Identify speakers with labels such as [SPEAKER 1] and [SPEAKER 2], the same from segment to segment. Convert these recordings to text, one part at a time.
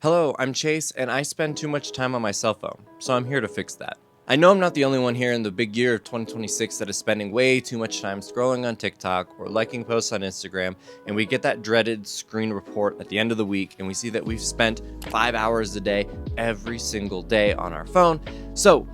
[SPEAKER 1] Hello, I'm Chase, and I spend too much time on my cell phone, so I'm here to fix that. I know I'm not the only one here in the big year of 2026 that is spending way too much time scrolling on TikTok or liking posts on Instagram, and we get that dreaded screen report at the end of the week, and we see that we've spent 5 hours a day every single day on our phone. So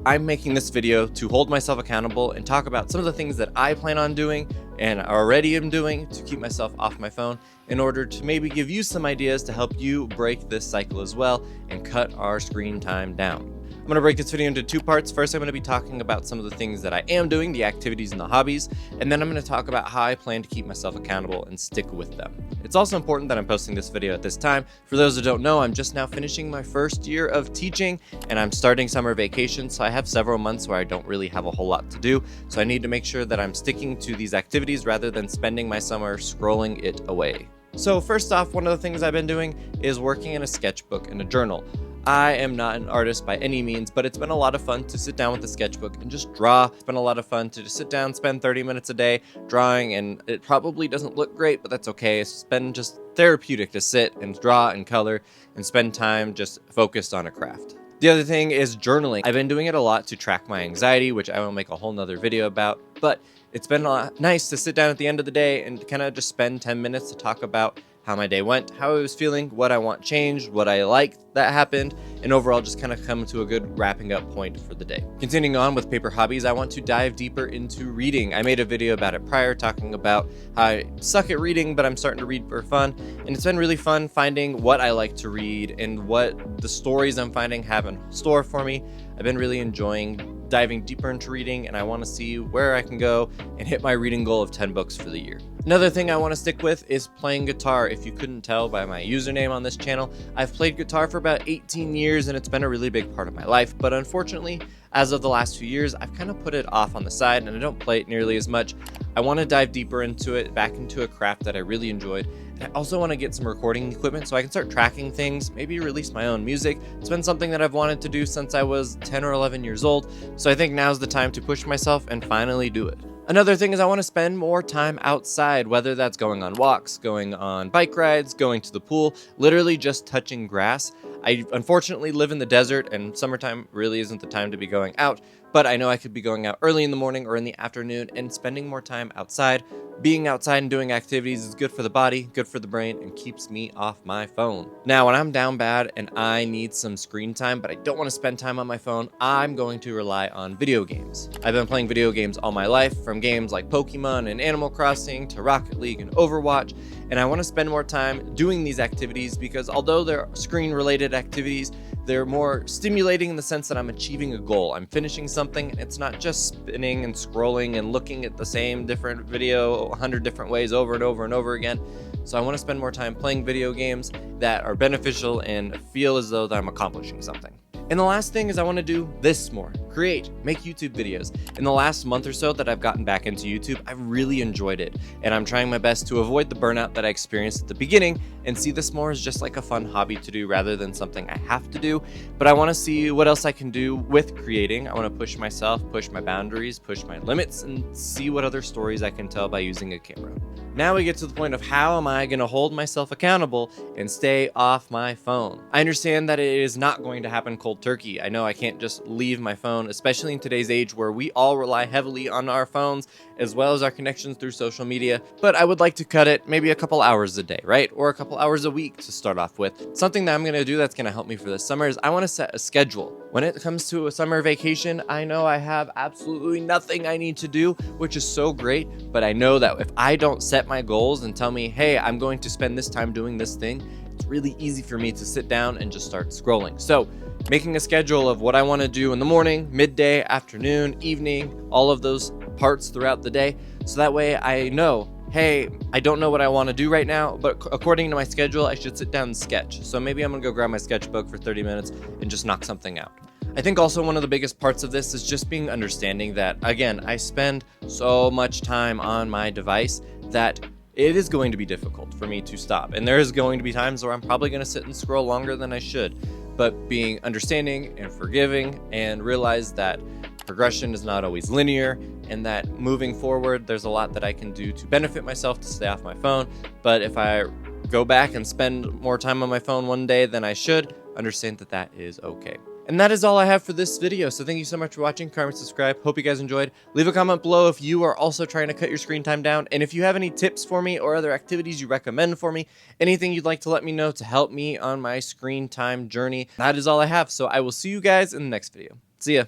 [SPEAKER 1] I'm making this video to hold myself accountable and talk about some of the things that I plan on doing and already am doing to keep myself off my phone in order to maybe give you some ideas to help you break this cycle as well and cut our screen time down. I'm going to break this video into two parts. First, I'm going to be talking about some of the things that I am doing, the activities and the hobbies, and then I'm going to talk about how I plan to keep myself accountable and stick with them. It's also important that I'm posting this video at this time. For those who don't know, I'm just now finishing my first year of teaching, and I'm starting summer vacation, so I have several months where I don't really have a whole lot to do, so I need to make sure that I'm sticking to these activities rather than spending my summer scrolling it away. So first off, one of the things I've been doing is working in a sketchbook and a journal. I am not an artist by any means, but it's been a lot of fun to sit down with a sketchbook and just draw. It's been a lot of fun to just sit down, spend 30 minutes a day drawing, and it probably doesn't look great, but that's okay. It's been just therapeutic to sit and draw and color and spend time just focused on a craft. The other thing is journaling. I've been doing it a lot to track my anxiety, which I will make a whole nother video about, but it's been nice to sit down at the end of the day and kind of just spend 10 minutes to talk about how my day went, how I was feeling, what I want changed, what I liked that happened, and overall just kind of come to a good wrapping up point for the day. Continuing on with paper hobbies, I want to dive deeper into reading. I made a video about it prior talking about how I suck at reading, but I'm starting to read for fun, and it's been really fun finding what I like to read and what the stories I'm finding have in store for me. I've been really enjoying diving deeper into reading, and I want to see where I can go and hit my reading goal of 10 books for the year. Another thing I want to stick with is playing guitar. If you couldn't tell by my username on this channel, I've played guitar for about 18 years and it's been a really big part of my life, but unfortunately, as of the last few years, I've kind of put it off on the side and I don't play it nearly as much. I want to dive deeper into it, back into a craft that I really enjoyed. And I also want to get some recording equipment so I can start tracking things, maybe release my own music. It's been something that I've wanted to do since I was 10 or 11 years old, so I think now's the time to push myself and finally do it. Another thing is I want to spend more time outside, whether that's going on walks, going on bike rides, going to the pool, literally just touching grass. I unfortunately live in the desert and summertime really isn't the time to be going out, but I know I could be going out early in the morning or in the afternoon and spending more time outside. Being outside and doing activities is good for the body, good for the brain, and keeps me off my phone. Now, when I'm down bad and I need some screen time, but I don't want to spend time on my phone, I'm going to rely on video games. I've been playing video games all my life, from games like Pokemon and Animal Crossing to Rocket League and Overwatch, and I want to spend more time doing these activities because although they're screen-related activities, they're more stimulating in the sense that I'm achieving a goal. I'm finishing something, and it's not just spinning and scrolling and looking at the same different video 100 different ways over and over and over again. So I want to spend more time playing video games that are beneficial and feel as though that I'm accomplishing something. And the last thing is I want to do this more. Create, make YouTube videos. In the last month or so that I've gotten back into YouTube, I've really enjoyed it. And I'm trying my best to avoid the burnout that I experienced at the beginning and see this more as just like a fun hobby to do rather than something I have to do. But I want to see what else I can do with creating. I want to push myself, push my boundaries, push my limits, and see what other stories I can tell by using a camera. Now we get to the point of how am I going to hold myself accountable and stay off my phone? I understand that it is not going to happen cold turkey. I know I can't just leave my phone, especially in today's age where we all rely heavily on our phones as well as our connections through social media, but I would like to cut it maybe a couple hours a day, right? Or a couple hours a week to start off with. Something that I'm going to do that's going to help me for this summer is I want to set a schedule. When it comes to a summer vacation, I know I have absolutely nothing I need to do, which is so great, but I know that if I don't set my goals and tell me, hey, I'm going to spend this time doing this thing, it's really easy for me to sit down and just start scrolling. So making a schedule of what I want to do in the morning, midday, afternoon, evening, all of those parts throughout the day. So that way I know, hey, I don't know what I want to do right now, but according to my schedule, I should sit down and sketch. So maybe I'm going to go grab my sketchbook for 30 minutes and just knock something out. I think also one of the biggest parts of this is just being understanding that, again, I spend so much time on my device that it is going to be difficult for me to stop. And there is going to be times where I'm probably going to sit and scroll longer than I should. But being understanding and forgiving and realize that progression is not always linear and that moving forward, there's a lot that I can do to benefit myself to stay off my phone. But if I go back and spend more time on my phone one day than I should, understand that that is okay. And that is all I have for this video, so thank you so much for watching. Comment, subscribe. Hope you guys enjoyed. Leave a comment below if you are also trying to cut your screen time down, and if you have any tips for me or other activities you recommend for me, anything you'd like to let me know to help me on my screen time journey. That is all I have, so I will see you guys in the next video. See ya.